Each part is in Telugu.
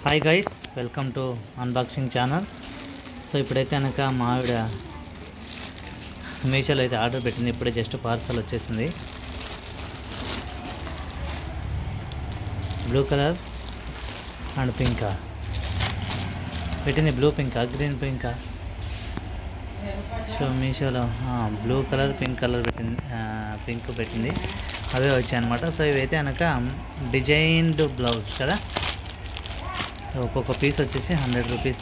Hi guys, welcome to unboxing channel. So ఇప్పుడైతే కనుక మా ఆవిడ మీషోలో అయితే ఆర్డర్ పెట్టింది. ఇప్పుడే జస్ట్ పార్సల్ వచ్చేసింది. బ్లూ కలర్ అండ్ పింకా పెట్టింది. బ్లూ పింకా, గ్రీన్ పింకా. సో మీషోలో బ్లూ కలర్, పింక్ కలర్ పెట్టింది, పింక్ పెట్టింది. అవే వచ్చాయి అనమాట. సో ఇవైతే కనుక డిజైన్డ్ బ్లౌజ్ కదా. ఒక్కొక్క పీస్ వచ్చేసి 100 రూపీస్.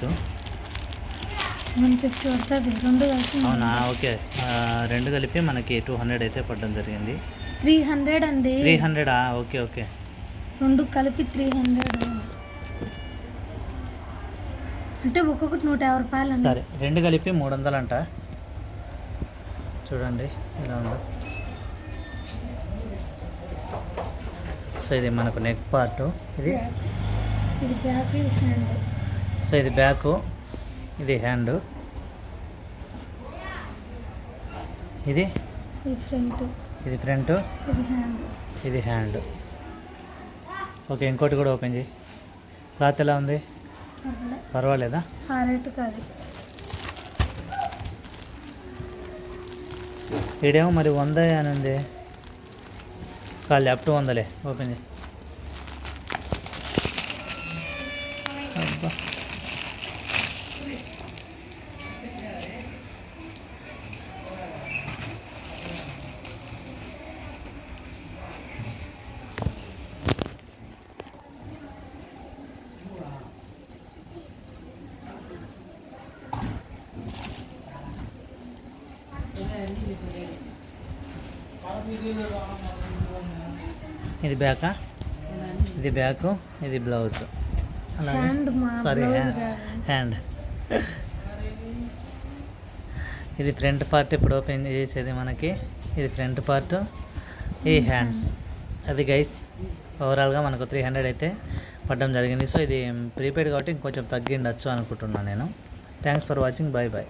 అవునా, ఓకే. రెండు కలిపి మనకి 200 అయితే పడడం జరిగింది. 300 అండి. 300? Okay okay. రెండు కలిపి 300 అంటే ఒక్కొక్కటి 150 రూపాయలు అండి. సరే, రెండు కలిపి 300 అంట. చూడండి ఇలా ఉందో. సో ఇది మనకు నెక్ పార్ట్. ఇది బ్యాక్, ఇది హ్యాండ్. సో ఇది బ్యాక్, ఇది హ్యాండ్, ఇది ఫ్రంట్, ఇది ఫ్రంట్, ఇది హ్యాండ్, ఇది హ్యాండ్. ఓకే, ఇంకోటి కూడా ఓపెన్ చేయి. క్లాత్ ఎలా ఉంది? పర్వాలేదా? హారెట్ కాదు. ఈడేమో మరి 100 అని ఉంది. కాదు, అప్ టు 100లే. ఓపెన్ చేయి. అబ్బా, ఇది బ్యాకా? ఇది బ్యాక్, ఇది బ్లౌజ్. Sorry, hand. ఇది ఫ్రంట్ పార్ట్. ఇప్పుడు ఓపెన్ చేసేది మనకి ఇది ఫ్రంట్ పార్ట్, ఈ హ్యాండ్స్. అది గైస్, ఓవరాల్గా మనకు 300 అయితే పడడం జరిగింది. సో ఇది ప్రీపెయిడ్ కాబట్టి ఇంకొంచెం తగ్గిండొచ్చు అనుకుంటున్నాను నేను. Thanks for watching. Bye bye.